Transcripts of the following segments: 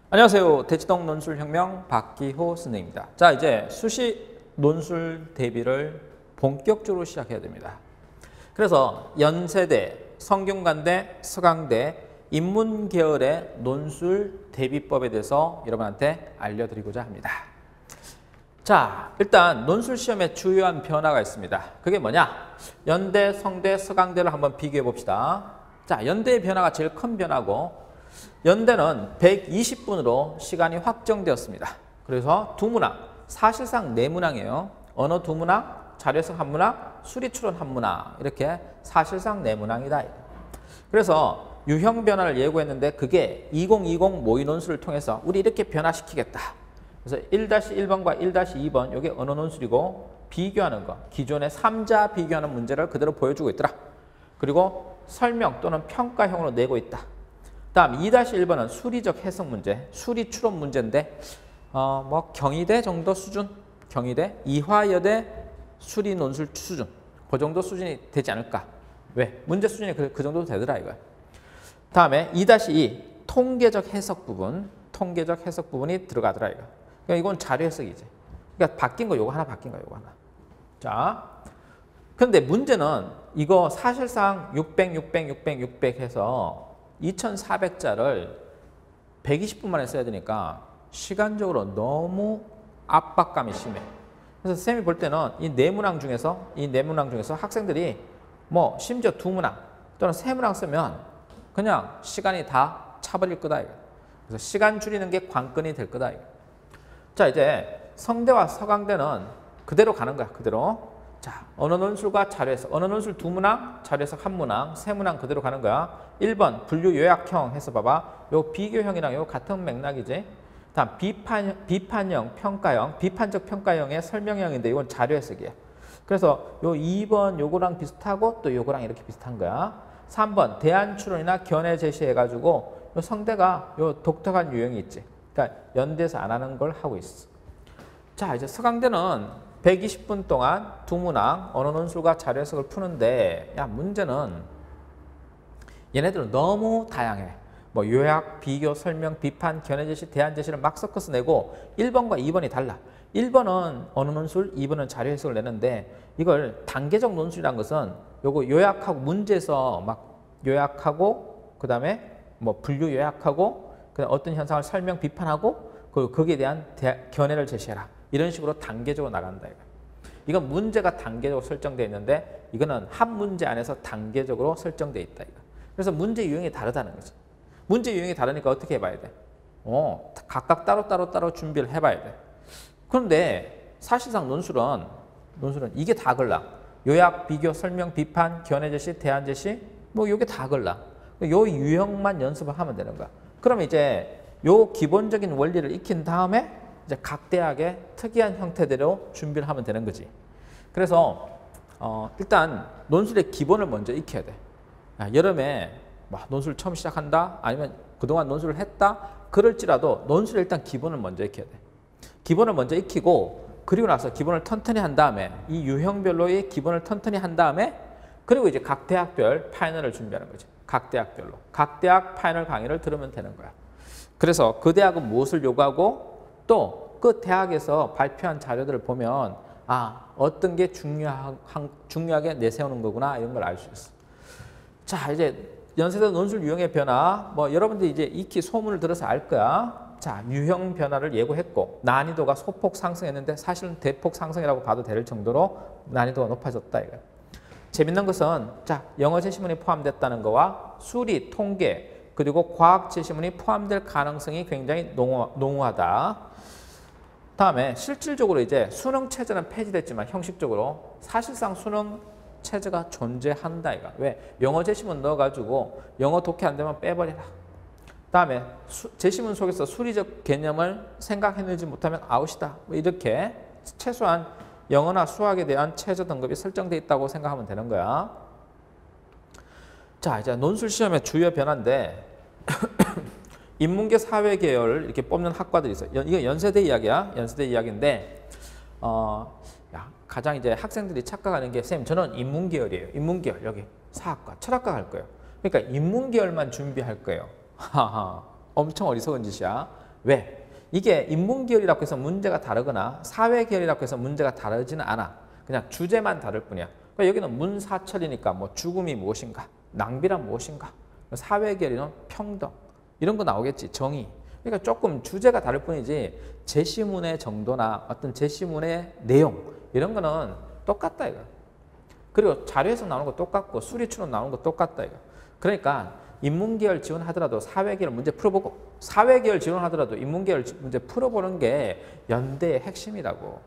안녕하세요. 대치동 논술혁명 박기호 선생님입니다. 자, 이제 수시 논술 대비를 본격적으로 시작해야 됩니다. 그래서 연세대, 성균관대, 서강대, 인문계열의 논술 대비법에 대해서 여러분한테 알려드리고자 합니다. 자, 일단 논술 시험에 주요한 변화가 있습니다. 그게 뭐냐? 연대, 성대, 서강대를 한번 비교해 봅시다. 자, 연대의 변화가 제일 큰 변화고 연대는 120분으로 시간이 확정되었습니다. 그래서 두 문항, 사실상 네 문항이에요. 언어 두 문항, 자료해석 한 문항, 수리추론 한 문항, 이렇게 사실상 네 문항이다. 그래서 유형 변화를 예고했는데 그게 2020 모의 논술을 통해서 우리 이렇게 변화시키겠다. 그래서 1-1번과 1-2번 이게 언어 논술이고 비교하는 거, 기존의 3자 비교하는 문제를 그대로 보여주고 있더라. 그리고 설명 또는 평가형으로 내고 있다. 다음 2-1번은 수리적 해석 문제, 수리 추론 문제인데 경희대 정도 수준, 경희대, 이화여대 수리 논술 수준, 그 정도 수준이 되지 않을까? 왜? 문제 수준이 그 정도 되더라 이거야. 다음에 2-2 통계적 해석 부분, 통계적 해석 부분이 들어가더라 이거. 그러니까 이건 자료 해석이지. 그러니까 바뀐 거 요거 하나 바뀐 거 요거 하나. 자, 근데 문제는 이거 사실상 600 해서 2400자를 120분 만에 써야 되니까 시간적으로 너무 압박감이 심해. 그래서 쌤이 볼 때는 이 네 문항 중에서 학생들이 뭐 심지어 두 문항 또는 세 문항 쓰면 그냥 시간이 다 차버릴 거다 이거. 그래서 시간 줄이는 게 관건이 될 거다 이거. 자, 이제 성대와 서강대는 그대로 가는 거야. 그대로. 자, 언어 논술과 자료 해석. 언어 논술 두 문항, 자료 해석 한 문항, 세 문항 그대로 가는 거야. 1번 분류 요약형 해서 봐봐. 요 비교형이랑 요 같은 맥락이지. 다음 비판형, 평가형, 비판적 평가형의 설명형인데 이건 자료 해석이야. 그래서 요 2번 요거랑 비슷하고 또 요거랑 이렇게 비슷한 거야. 3번 대안 추론이나 견해 제시해 가지고 요 성대가 요 독특한 유형이 있지. 그러니까 연대에서 안 하는 걸 하고 있어. 자, 이제 서강대는 120분 동안 두 문항, 언어 논술과 자료 해석을 푸는데 야, 문제는 얘네들은 너무 다양해. 뭐 요약, 비교, 설명, 비판, 견해 제시, 대안 제시를 막 섞어서 내고 1번과 2번이 달라. 1번은 언어 논술, 2번은 자료 해석을 내는데 이걸 단계적 논술이란 것은 요거 요약하고 문제에서 막 요약하고 그다음에 뭐 분류 요약하고 그다음에 어떤 현상을 설명, 비판하고 거기에 대한 견해를 제시해라. 이런 식으로 단계적으로 나간다. 이건 문제가 단계적으로 설정되어 있는데 이거는 한 문제 안에서 단계적으로 설정되어 있다. 그래서 문제 유형이 다르다는 거죠. 문제 유형이 다르니까 어떻게 해봐야 돼? 각각 따로 준비를 해봐야 돼. 그런데 사실상 논술은 이게 다 걸라. 요약, 비교, 설명, 비판, 견해 제시, 대안 제시 뭐 이게 다 걸라. 요 유형만 연습을 하면 되는 거야. 그러면 이제 요 기본적인 원리를 익힌 다음에 이제 각 대학의 특이한 형태대로 준비를 하면 되는 거지. 그래서 일단 논술의 기본을 먼저 익혀야 돼. 여름에 논술 처음 시작한다 아니면 그동안 논술을 했다 그럴지라도 논술의 일단 기본을 먼저 익혀야 돼. 기본을 먼저 익히고 그리고 나서 기본을 튼튼히 한 다음에 이 유형별로의 기본을 튼튼히 한 다음에 그리고 이제 각 대학별 파이널을 준비하는 거지. 각 대학별로. 각 대학 파이널 강의를 들으면 되는 거야. 그래서 그 대학은 무엇을 요구하고 또 그 대학에서 발표한 자료들을 보면 어떤 게 중요하게 내세우는 거구나 이런 걸 알 수 있어. 자, 이제 연세대 논술 유형의 변화 여러분들이 이제 익히 소문을 들어서 알 거야. 자, 유형 변화를 예고했고 난이도가 소폭 상승했는데 사실은 대폭 상승이라고 봐도 될 정도로 난이도가 높아졌다 이거. 재밌는 것은 자, 영어 제시문이 포함됐다는 거와 수리, 통계 그리고 과학 제시문이 포함될 가능성이 굉장히 농후하다. 다음에 실질적으로 이제 수능 체제는 폐지됐지만 형식적으로 사실상 수능 체제가 존재한다 이거. 왜? 영어 제시문 넣어가지고 영어 독해 안 되면 빼버려라. 다음에 제시문 속에서 수리적 개념을 생각해내지 못하면 아웃이다. 이렇게 최소한 영어나 수학에 대한 최저 등급이 설정돼 있다고 생각하면 되는 거야. 자, 이제 논술 시험의 주요 변화인데 인문계 사회계열을 이렇게 뽑는 학과들이 있어요. 이거 연세대 이야기야. 연세대 이야기인데 가장 이제 학생들이 착각하는 게 쌤 저는 인문계열이에요. 인문계열 여기 사학과, 철학과 갈 거예요. 그러니까 인문계열만 준비할 거예요. 하하, 엄청 어리석은 짓이야. 왜? 이게 인문계열이라고 해서 문제가 다르거나 사회계열이라고 해서 문제가 다르지는 않아. 그냥 주제만 다를 뿐이야. 그러니까 여기는 문사철이니까 뭐 죽음이 무엇인가, 낭비란 무엇인가, 사회계열이는 평등, 이런 거 나오겠지. 정의. 그러니까 조금 주제가 다를 뿐이지 제시문의 정도나 어떤 제시문의 내용 이런 거는 똑같다 이거. 그리고 자료에서 나오는 거 똑같고 수리추론 나오는 거 똑같다 이거. 그러니까 인문계열 지원하더라도 사회계열 문제 풀어보고 사회계열 지원하더라도 인문계열 문제 풀어보는 게 연대의 핵심이라고.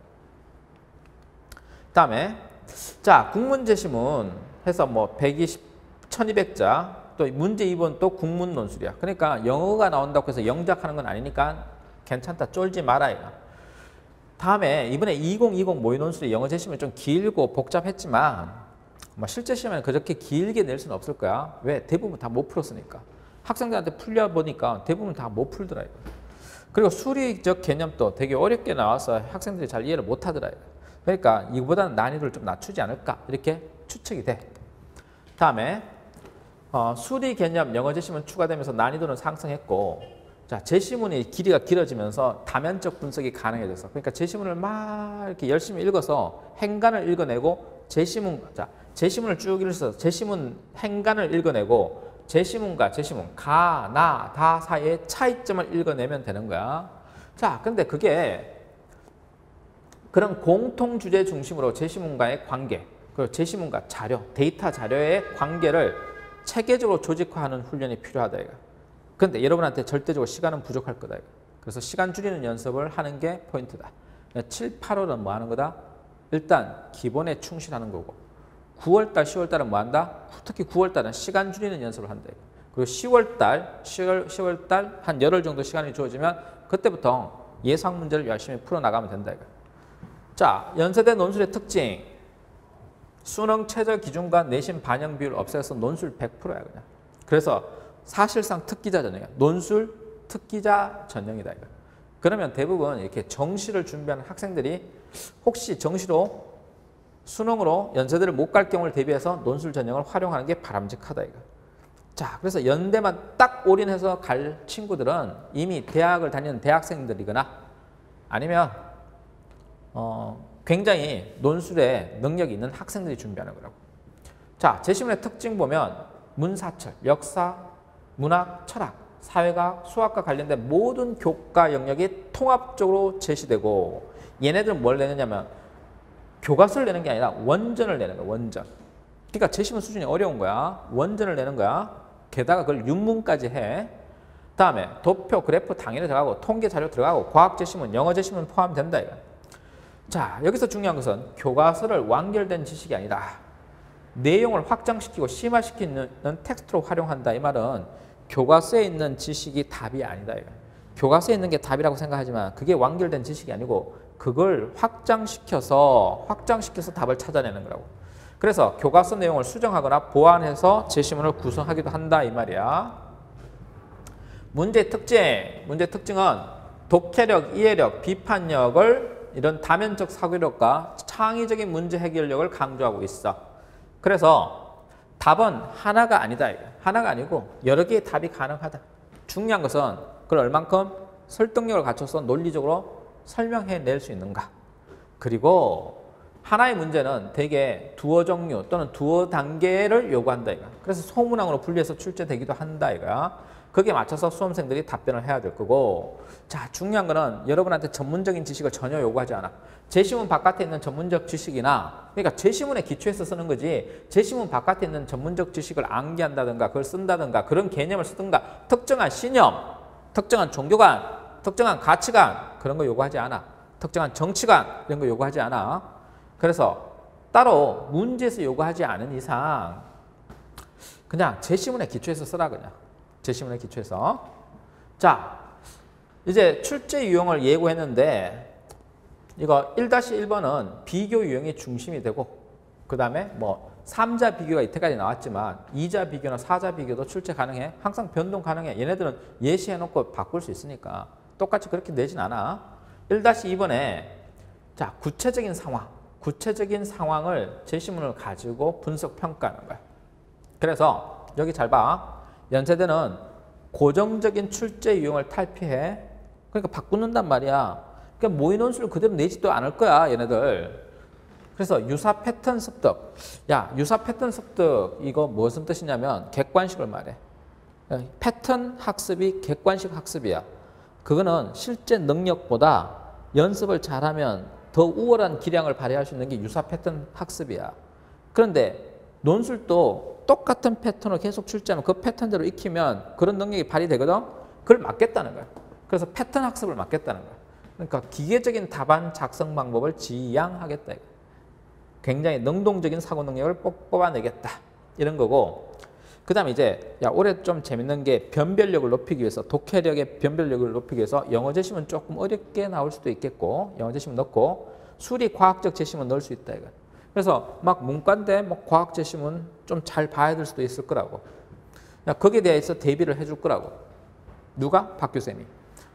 그다음에 자 국문제시문 해서 뭐 120, 1200자 또 문제 2번 또 국문 논술이야. 그러니까 영어가 나온다고 해서 영작하는 건 아니니까 괜찮다. 쫄지 마라 이거. 다음에 이번에 2020 모의 논술이 영어 제시문이 좀 길고 복잡했지만 뭐 실제 시험에는 그렇게 길게 낼 수는 없을 거야. 왜? 대부분 다 못 풀었으니까. 학생들한테 풀려보니까 대부분 다 못 풀더라 이거. 그리고 수리적 개념도 되게 어렵게 나와서 학생들이 잘 이해를 못 하더라 이거. 그러니까 이거보다는 난이도를 좀 낮추지 않을까 이렇게 추측이 돼. 다음에 수리 개념 영어 제시문 추가되면서 난이도는 상승했고, 자 제시문이 길이가 길어지면서 다면적 분석이 가능해졌어. 그러니까 제시문을 막 이렇게 열심히 읽어서 행간을 읽어내고 제시문을 쭉 읽어서 제시문 행간을 읽어내고 제시문과 제시문 가, 나, 다 사이의 차이점을 읽어내면 되는 거야. 자, 근데 그게 그런 공통 주제 중심으로 제시문과의 관계, 그리고 제시문과 자료, 데이터 자료의 관계를 체계적으로 조직화하는 훈련이 필요하다 이거. 근데 여러분한테 절대적으로 시간은 부족할 거다 이거. 그래서 시간 줄이는 연습을 하는 게 포인트다. 7, 8월은 뭐 하는 거다? 일단 기본에 충실하는 거고 9월달, 10월달은 뭐 한다? 특히 9월달은 시간 줄이는 연습을 한다 이거. 그리고 10월달 한 열흘 정도 시간이 주어지면 그때부터 예상 문제를 열심히 풀어나가면 된다 이거. 자, 연세대 논술의 특징. 수능 최저 기준과 내신 반영 비율 없애서 논술 100%야 그냥. 그래서 사실상 특기자 전형이야. 논술 특기자 전형이다 이거. 그러면 대부분 이렇게 정시를 준비하는 학생들이 혹시 정시로 수능으로 연세대를 못 갈 경우를 대비해서 논술 전형을 활용하는 게 바람직하다 이거. 자, 그래서 연대만 딱 올인해서 갈 친구들은 이미 대학을 다니는 대학생들이거나 아니면 굉장히 논술에 능력이 있는 학생들이 준비하는 거라고. 자, 제시문의 특징 보면 문사철, 역사, 문학, 철학, 사회과학, 수학과 관련된 모든 교과 영역이 통합적으로 제시되고 얘네들은 뭘 내느냐면 교과서를 내는 게 아니라 원전을 내는 거야. 원전. 그러니까 제시문 수준이 어려운 거야. 원전을 내는 거야. 게다가 그걸 윤문까지 해. 다음에 도표, 그래프 당연히 들어가고 통계 자료 들어가고 과학 제시문, 영어 제시문 포함된다 이거. 자, 여기서 중요한 것은 교과서를 완결된 지식이 아니라 내용을 확장시키고 심화시키는 텍스트로 활용한다. 이 말은 교과서에 있는 지식이 답이 아니다. 이거. 교과서에 있는 게 답이라고 생각하지만 그게 완결된 지식이 아니고 그걸 확장시켜서 답을 찾아내는 거라고. 그래서 교과서 내용을 수정하거나 보완해서 제시문을 구성하기도 한다. 이 말이야. 문제의 특징은 독해력, 이해력, 비판력을 이런 다면적 사고력과 창의적인 문제 해결력을 강조하고 있어. 그래서 답은 하나가 아니다. 하나가 아니고 여러 개의 답이 가능하다. 중요한 것은 그걸 얼만큼 설득력을 갖춰서 논리적으로 설명해낼 수 있는가. 그리고 하나의 문제는 대개 두어 종류 또는 두어 단계를 요구한다. 그래서 소문항으로 분리해서 출제되기도 한다. 거기에 맞춰서 수험생들이 답변을 해야 될 거고, 자, 중요한 거는 여러분한테 전문적인 지식을 전혀 요구하지 않아. 제시문 바깥에 있는 전문적 지식이나, 그러니까 제시문에 기초해서 쓰는 거지, 제시문 바깥에 있는 전문적 지식을 암기한다든가 그걸 쓴다든가 그런 개념을 쓰든가 특정한 신념, 특정한 종교관, 특정한 가치관 그런 거 요구하지 않아. 특정한 정치관 이런 거 요구하지 않아. 그래서 따로 문제에서 요구하지 않은 이상 그냥 제시문에 기초해서 쓰라. 그냥 제시문에 기초해서. 자, 이제 출제 유형을 예고했는데 이거 1-1번은 비교 유형이 중심이 되고 그 다음에 뭐 3자 비교가 이때까지 나왔지만 2자 비교나 4자 비교도 출제 가능해. 항상 변동 가능해. 얘네들은 예시해놓고 바꿀 수 있으니까 똑같이 그렇게 내진 않아. 1-2번에 자, 구체적인 상황을 제시문을 가지고 분석 평가하는 거야. 그래서 여기 잘 봐. 연세대는 고정적인 출제 유형을 탈피해 그러니까 바꾸는단 말이야. 그러니까 모의 논술을 그대로 내지도 않을 거야, 얘네들. 그래서 유사 패턴 습득. 야, 유사 패턴 습득 이거 무슨 뜻이냐면 객관식을 말해. 패턴 학습이 객관식 학습이야. 그거는 실제 능력보다 연습을 잘하면 더 우월한 기량을 발휘할 수 있는 게 유사 패턴 학습이야. 그런데 논술도 똑같은 패턴을 계속 출제하면 그 패턴대로 익히면 그런 능력이 발휘되거든. 그걸 막겠다는 거야. 그래서 패턴 학습을 막겠다는 거야. 그러니까 기계적인 답안 작성 방법을 지양하겠다. 굉장히 능동적인 사고 능력을 뽑아내겠다. 이런 거고. 그 다음에 이제 야 올해 좀 재밌는 게 변별력을 높이기 위해서 독해력의 변별력을 높이기 위해서 영어 제시문 조금 어렵게 나올 수도 있겠고 영어 제시문 넣고 수리 과학적 제시문 넣을 수 있다. 이거. 그래서 막 문과인데 뭐 과학 제시문 좀 잘 봐야 될 수도 있을 거라고. 야, 거기에 대해서 대비를 해줄 거라고. 누가? 박 교수님이.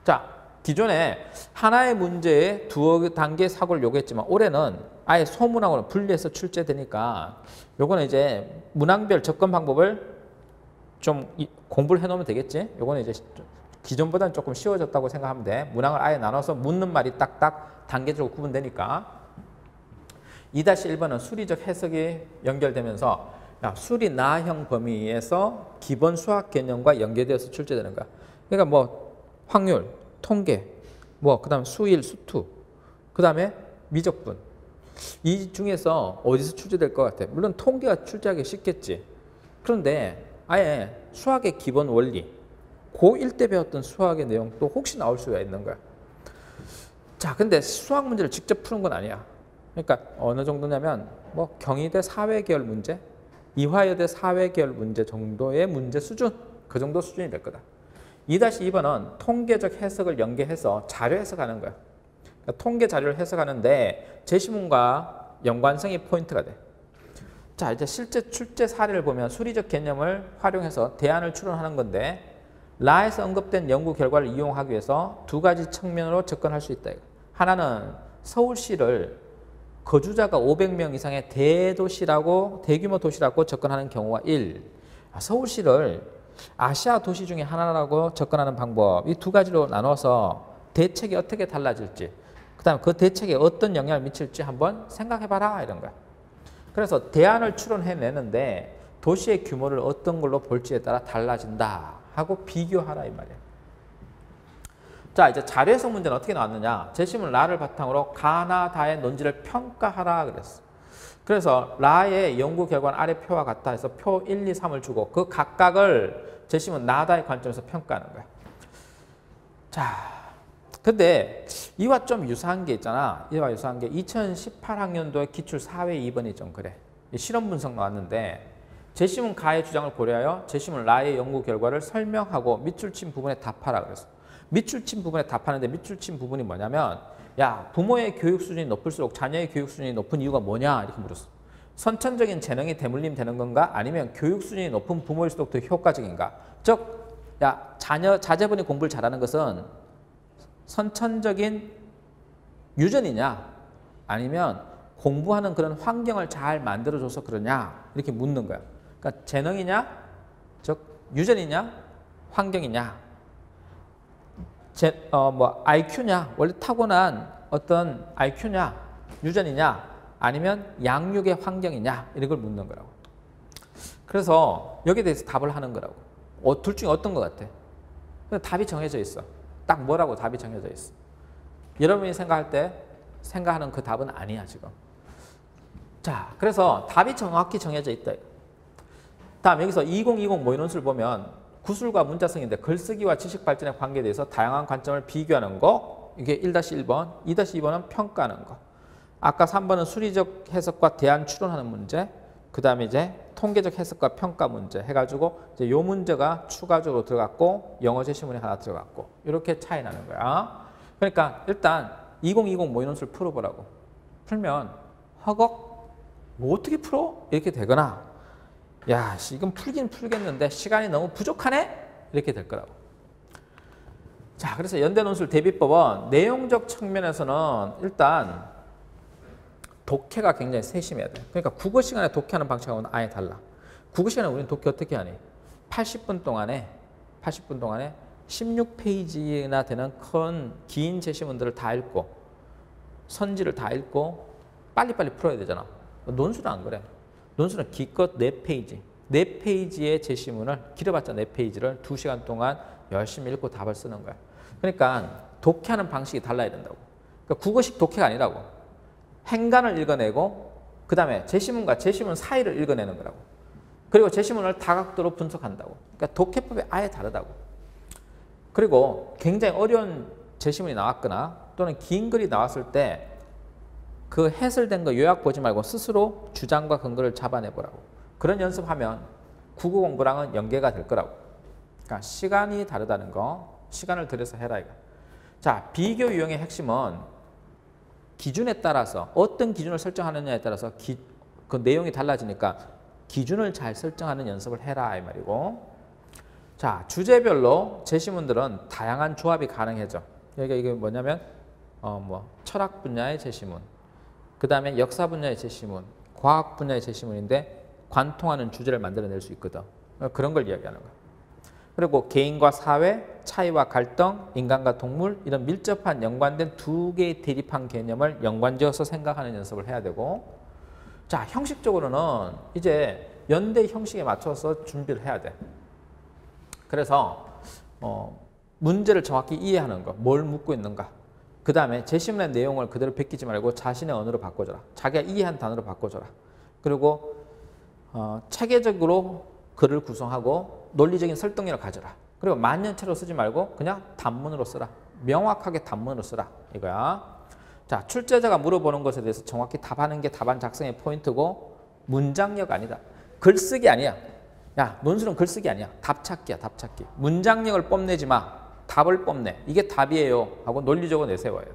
자, 기존에 하나의 문제에 두어 단계 사고를 요구했지만 올해는 아예 소문하고는 분리해서 출제되니까 요거는 이제 문항별 접근 방법을 좀 공부를 해놓으면 되겠지. 요거는 이제 기존보다는 조금 쉬워졌다고 생각하면 돼. 문항을 아예 나눠서 묻는 말이 딱딱 단계적으로 구분되니까. 2-1번은 수리적 해석이 연결되면서 야, 수리 나형 범위에서 기본 수학 개념과 연계되어서 출제되는 거야. 그러니까 뭐 확률, 통계, 뭐 그다음 수일, 수투, 그다음에 미적분. 이 중에서 어디서 출제될 것 같아? 물론 통계가 출제하기 쉽겠지. 그런데 아예 수학의 기본 원리, 고1 때 배웠던 수학의 내용도 혹시 나올 수가 있는 거야. 자, 근데 수학 문제를 직접 푸는 건 아니야. 그러니까 어느 정도냐면 뭐 경희대 사회계열 문제, 이화여대 사회계열 문제 정도의 문제 수준, 그 정도 수준이 될 거다. 2-2번은 통계적 해석을 연계해서 자료 해석하는 거야. 그러니까 통계 자료를 해석하는데 제시문과 연관성이 포인트가 돼. 자, 이제 실제 출제 사례를 보면 수리적 개념을 활용해서 대안을 추론하는 건데 라에서 언급된 연구 결과를 이용하기 위해서 두 가지 측면으로 접근할 수 있다. 하나는 서울시를 거주자가 500명 이상의 대도시라고 대규모 도시라고 접근하는 경우가 1. 서울시를 아시아 도시 중에 하나라고 접근하는 방법. 이 두 가지로 나눠서 대책이 어떻게 달라질지, 그다음에 그 대책에 어떤 영향을 미칠지 한번 생각해봐라 이런 거야. 그래서 대안을 추론해내는데 도시의 규모를 어떤 걸로 볼지에 따라 달라진다 하고 비교하라 이 말이야. 자, 이제 자료 해석 문제는 어떻게 나왔느냐. 제시문 라를 바탕으로 가나 다의 논지를 평가하라 그랬어. 그래서 라의 연구 결과는 아래 표와 같다 해서 표 1, 2, 3을 주고 그 각각을 제시문 나다의 관점에서 평가하는 거야. 자, 근데 이와 좀 유사한 게 있잖아. 이와 유사한 게 2018학년도에 기출 4회 2번이 좀 그래. 실험 분석 나왔는데 제시문 가의 주장을 고려하여 제시문 라의 연구 결과를 설명하고 밑줄 친 부분에 답하라 그랬어. 밑줄 친 부분에 답하는데 밑줄 친 부분이 뭐냐면 야, 부모의 교육 수준이 높을수록 자녀의 교육 수준이 높은 이유가 뭐냐 이렇게 물었어. 선천적인 재능이 대물림 되는 건가? 아니면 교육 수준이 높은 부모일수록 더 효과적인가? 즉, 야, 자제분이 공부를 잘하는 것은 선천적인 유전이냐? 아니면 공부하는 그런 환경을 잘 만들어줘서 그러냐? 이렇게 묻는 거야. 그러니까 재능이냐? 즉, 유전이냐? 환경이냐? IQ냐? 원래 타고난 어떤 IQ냐? 유전이냐? 아니면 양육의 환경이냐? 이런 걸 묻는 거라고. 그래서 여기에 대해서 답을 하는 거라고. 둘 중에 어떤 것 같아? 답이 정해져 있어. 딱 뭐라고 답이 정해져 있어. 여러분이 생각할 때 생각하는 그 답은 아니야 지금. 자, 그래서 답이 정확히 정해져 있다. 다음 여기서 2020 모의논술 보면 구술과 문자성인데 글쓰기와 지식 발전의 관계에 대해서 다양한 관점을 비교하는 거. 이게 1-1번, 2-2번은 평가하는 거. 아까 3번은 수리적 해석과 대안 추론하는 문제. 그 다음에 이제 통계적 해석과 평가 문제 해가지고 이제 요 문제가 추가적으로 들어갔고 영어 제시문이 하나 들어갔고 이렇게 차이 나는 거야. 그러니까 일단 2020 모의논술 풀어보라고. 풀면 허걱 뭐 어떻게 풀어? 이렇게 되거나 야, 이건 풀긴 풀겠는데 시간이 너무 부족하네? 이렇게 될 거라고. 자, 그래서 연대논술 대비법은 내용적 측면에서는 일단 독해가 굉장히 세심해야 돼. 그러니까 국어 시간에 독해하는 방식하고는 아예 달라. 국어 시간에 우리는 독해 어떻게 하니? 80분 동안에 16페이지나 되는 큰 긴 제시문들을 다 읽고 선지를 다 읽고 빨리빨리 풀어야 되잖아. 논술은 안 그래. 논술은 기껏 4페이지. 4페이지의 제시문을 길어봤자 4페이지를 2시간 동안 열심히 읽고 답을 쓰는 거야. 그러니까 독해하는 방식이 달라야 된다고. 그러니까 국어식 독해가 아니라고. 행간을 읽어내고 그 다음에 제시문과 제시문 사이를 읽어내는 거라고. 그리고 제시문을 다각도로 분석한다고. 그러니까 독해법이 아예 다르다고. 그리고 굉장히 어려운 제시문이 나왔거나 또는 긴 글이 나왔을 때 그 해설된 거 요약 보지 말고 스스로 주장과 근거를 잡아내보라고. 그런 연습하면 국어 공부랑은 연계가 될 거라고. 그러니까 시간이 다르다는 거, 시간을 들여서 해라 이거. 자, 비교 유형의 핵심은 기준에 따라서 어떤 기준을 설정하느냐에 따라서 그 내용이 달라지니까 기준을 잘 설정하는 연습을 해라 이 말이고. 자, 주제별로 제시문들은 다양한 조합이 가능해져. 여기가 이게 뭐냐면 철학 분야의 제시문, 그 다음에 역사 분야의 제시문, 과학 분야의 제시문인데 관통하는 주제를 만들어낼 수 있거든. 그런 걸 이야기하는 거야. 그리고 개인과 사회, 차이와 갈등, 인간과 동물 이런 밀접한 연관된 두 개의 대립한 개념을 연관지어서 생각하는 연습을 해야 되고, 자, 형식적으로는 이제 연대 형식에 맞춰서 준비를 해야 돼. 그래서 문제를 정확히 이해하는 거, 뭘 묻고 있는가. 그 다음에 제시문의 내용을 그대로 베끼지 말고 자신의 언어로 바꿔줘라. 자기가 이해한 단어로 바꿔줘라. 그리고 체계적으로 글을 구성하고 논리적인 설득력을 가져라. 그리고 만년체로 쓰지 말고 그냥 단문으로 쓰라. 명확하게 단문으로 쓰라. 이거야. 자, 출제자가 물어보는 것에 대해서 정확히 답하는 게 답안 작성의 포인트고 문장력 아니다. 글쓰기 아니야. 야, 논술은 글쓰기 아니야. 답찾기야, 답찾기. 문장력을 뽐내지 마. 답을 뽐내. 이게 답이에요 하고 논리적으로 내세워야 돼.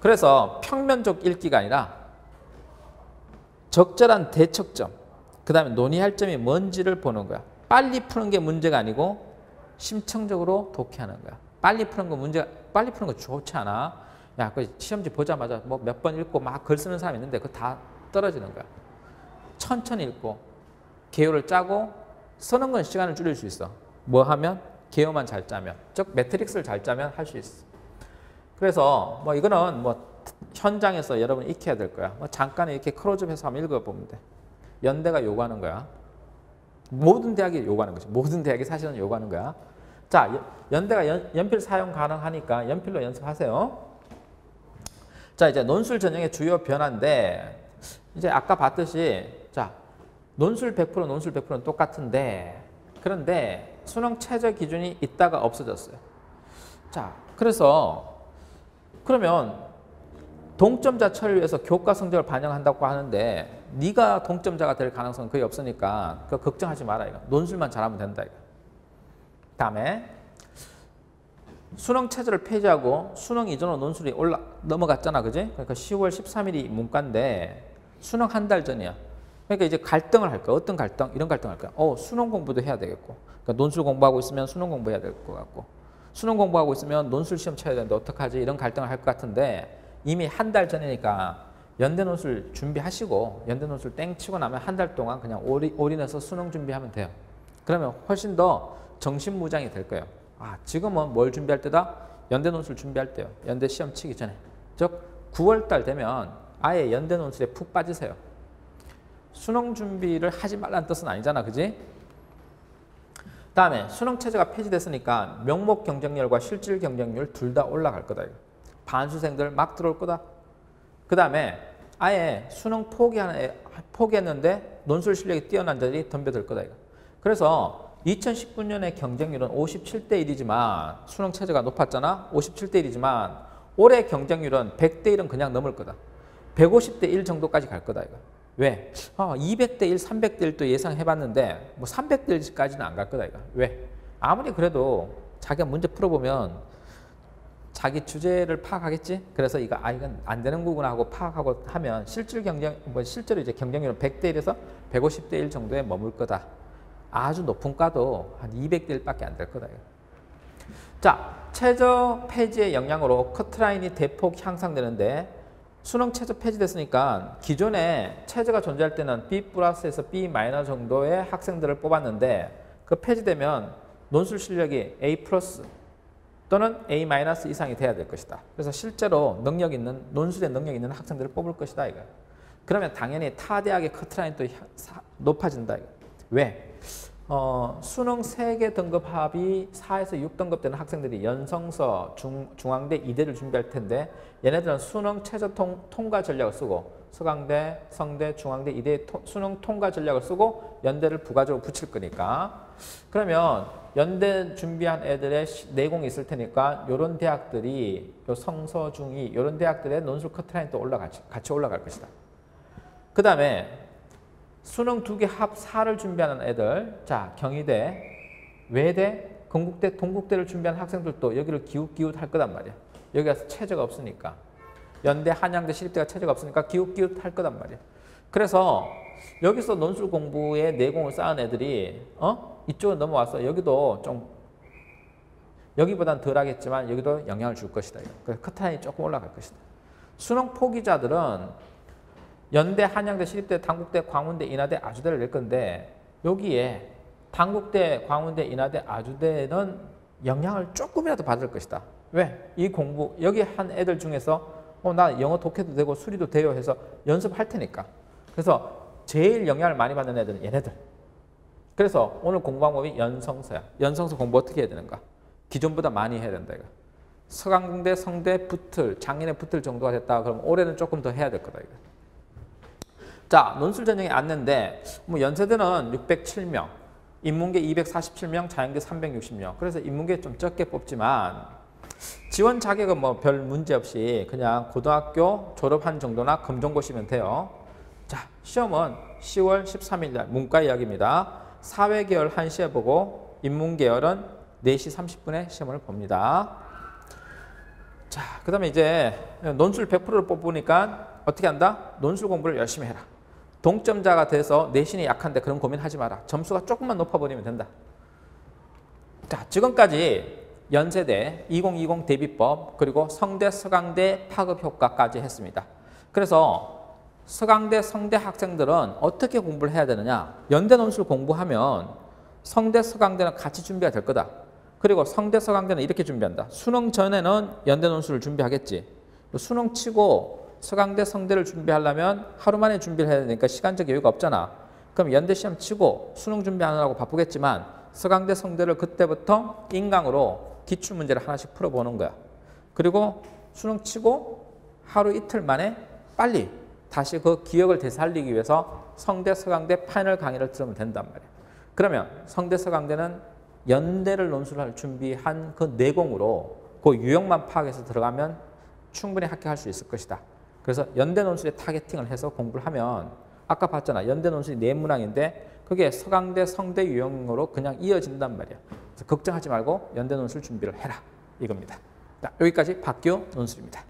그래서 평면적 읽기가 아니라 적절한 대척점, 그 다음에 논의할 점이 뭔지를 보는 거야. 빨리 푸는 게 문제가 아니고 심층적으로 독해하는 거야. 빨리 푸는 거 좋지 않아. 야, 그 시험지 보자마자 뭐 몇 번 읽고 막 글 쓰는 사람 있는데 그거 다 떨어지는 거야. 천천히 읽고 개요를 짜고 쓰는 건 시간을 줄일 수 있어. 뭐 하면? 개요만 잘 짜면, 즉 매트릭스를 잘 짜면 할 수 있어. 그래서 뭐 이거는 뭐 현장에서 여러분 익혀야 될 거야. 뭐 잠깐 이렇게 크로즈업해서 한번 읽어보면 돼. 연대가 요구하는 거야. 모든 대학이 요구하는 거지. 모든 대학이 사실은 요구하는 거야. 자, 연대가 연필 사용 가능하니까 연필로 연습하세요. 자, 이제 논술 전형의 주요 변화인데 이제 아까 봤듯이 자, 논술 100%, 논술 100%는 똑같은데 그런데 수능 최저 기준이 있다가 없어졌어요. 자, 그래서 그러면 동점자 처리를 위해서 교과 성적을 반영한다고 하는데 네가 동점자가 될 가능성은 거의 없으니까 그거 걱정하지 마라 이거. 논술만 잘하면 된다 이거. 다음에 수능 최저를 폐지하고 수능 이전으로 논술이 넘어갔잖아, 그지? 그러니까 10월 13일이 문과인데 수능 한 달 전이야. 그러니까 이제 갈등을 할 거야. 어떤 갈등? 이런 갈등을 할 거야. 수능 공부도 해야 되겠고. 그러니까 논술 공부하고 있으면 수능 공부해야 될 것 같고. 수능 공부하고 있으면 논술 시험 쳐야 되는데 어떡하지? 이런 갈등을 할 것 같은데 이미 한 달 전이니까 연대 논술 준비하시고 연대 논술 땡 치고 나면 한 달 동안 그냥 올인해서 수능 준비하면 돼요. 그러면 훨씬 더 정신무장이 될 거예요. 아, 지금은 뭘 준비할 때다? 연대 논술 준비할 때요. 연대 시험 치기 전에. 즉 9월 달 되면 아예 연대 논술에 푹 빠지세요. 수능 준비를 하지 말라는 뜻은 아니잖아, 그지? 다음에 수능 체제가 폐지됐으니까 명목 경쟁률과 실질 경쟁률 둘 다 올라갈 거다. 반수생들 막 들어올 거다. 그 다음에 아예 수능 포기했는데 논술 실력이 뛰어난 자들이 덤벼들 거다. 그래서 2019년의 경쟁률은 57대 1이지만 수능 체제가 높았잖아. 57대 1이지만 올해 경쟁률은 100대 1은 그냥 넘을 거다. 150대 1 정도까지 갈 거다. 이거. 왜? 200대 1, 300대 1도 예상해봤는데 뭐 300대 1까지는 안 갈 거다. 이거. 왜? 아무리 그래도 자기가 문제 풀어보면 자기 주제를 파악하겠지? 그래서 이건 안 되는 거구나 하고 파악하고 하면 실제로 이제 경쟁률은 100대 1에서 150대 1 정도에 머물 거다. 아주 높은 과도 한 200대 1밖에 안 될 거다. 이거. 자, 최저 폐지의 영향으로 커트라인이 대폭 향상되는데 수능 최저 폐지됐으니까 기존에 최저가 존재할 때는 B 플러스에서 B 마이너 정도의 학생들을 뽑았는데 그 폐지되면 논술 실력이 A 플러스 또는 A- 이상이 돼야 될 것이다. 그래서 실제로 능력 있는 논술에 능력 있는 학생들을 뽑을 것이다 이거. 그러면 당연히 타 대학의 커트라인이 또 높아진다 이거. 왜? 수능 3개 등급 합이 4에서 6등급 되는 학생들이 연성서, 중앙대, 이대를 준비할 텐데 얘네들은 수능 최저 통과 전략을 쓰고 서강대, 성대, 중앙대, 이대 수능 통과 전략을 쓰고 연대를 부가적으로 붙일 거니까 그러면 연대 준비한 애들의 내공이 있을 테니까 이런 대학들이 요 성서, 중이 이런 대학들의 논술 커트라인도 같이 올라갈 것이다. 그 다음에 수능 2개 합 4를 준비하는 애들, 자 경희대, 외대, 건국대, 동국대를 준비하는 학생들도 여기를 기웃기웃 할 거단 말이야. 여기 가서 체제가 없으니까. 연대, 한양대, 시립대가 체제가 없으니까 기웃기웃 할 거단 말이야. 그래서 여기서 논술 공부에 내공을 쌓은 애들이 이쪽으로 넘어와서 여기도 좀 여기보단 덜 하겠지만 여기도 영향을 줄 것이다. 그래서 커트라인이 조금 올라갈 것이다. 수능 포기자들은 연대, 한양대, 시립대, 단국대, 광운대, 인하대, 아주대를 낼 건데 여기에 단국대, 광운대, 인하대, 아주대는 영향을 조금이라도 받을 것이다. 왜? 이 공부 여기 한 애들 중에서 나 영어 독해도 되고 수리도 돼요 해서 연습할 테니까. 그래서 제일 영향을 많이 받는 애들은 얘네들. 그래서 오늘 공부한 법이 연성서야. 연성서 공부 어떻게 해야 되는가? 기존보다 많이 해야 된다 이거. 서강대, 성대 붙을, 작년에 붙을 정도가 됐다. 그럼 올해는 조금 더 해야 될 거다 이거. 자, 논술 전형이 왔는데 연세대는 607명, 인문계 247명, 자연계 360명. 그래서 인문계 좀 적게 뽑지만 지원 자격은 뭐 별 문제 없이 그냥 고등학교 졸업한 정도나 검정고시면 돼요. 자, 시험은 10월 13일 날 문과 이야기입니다. 사회계열 1시에 보고 인문계열은 4시 30분에 시험을 봅니다. 자, 그 다음에 이제 논술 100%를 뽑으니까 어떻게 한다? 논술 공부를 열심히 해라. 동점자가 돼서 내신이 약한데 그런 고민하지 마라. 점수가 조금만 높아버리면 된다. 자, 지금까지 연세대 2020 대비법 그리고 성대, 서강대 파급 효과까지 했습니다. 그래서 서강대, 성대 학생들은 어떻게 공부를 해야 되느냐? 연대 논술 공부하면 성대, 서강대는 같이 준비가 될 거다. 그리고 성대, 서강대는 이렇게 준비한다. 수능 전에는 연대 논술을 준비하겠지. 수능 치고 서강대, 성대를 준비하려면 하루 만에 준비를 해야 되니까 시간적 여유가 없잖아. 그럼 연대 시험 치고 수능 준비하느라고 바쁘겠지만 서강대, 성대를 그때부터 인강으로 기출문제를 하나씩 풀어보는 거야. 그리고 수능 치고 하루 이틀 만에 빨리 다시 그 기억을 되살리기 위해서 성대, 서강대 파이널 강의를 들으면 된단 말이야. 그러면 성대, 서강대는 연대를 논술할 준비한 그 내공으로 그 유형만 파악해서 들어가면 충분히 합격할 수 있을 것이다. 그래서 연대 논술에 타겟팅을 해서 공부를 하면 아까 봤잖아. 연대 논술이 4문항인데 그게 서강대, 성대 유형으로 그냥 이어진단 말이야. 그래서 걱정하지 말고 연대 논술 준비를 해라. 이겁니다. 자, 여기까지 박규 논술입니다.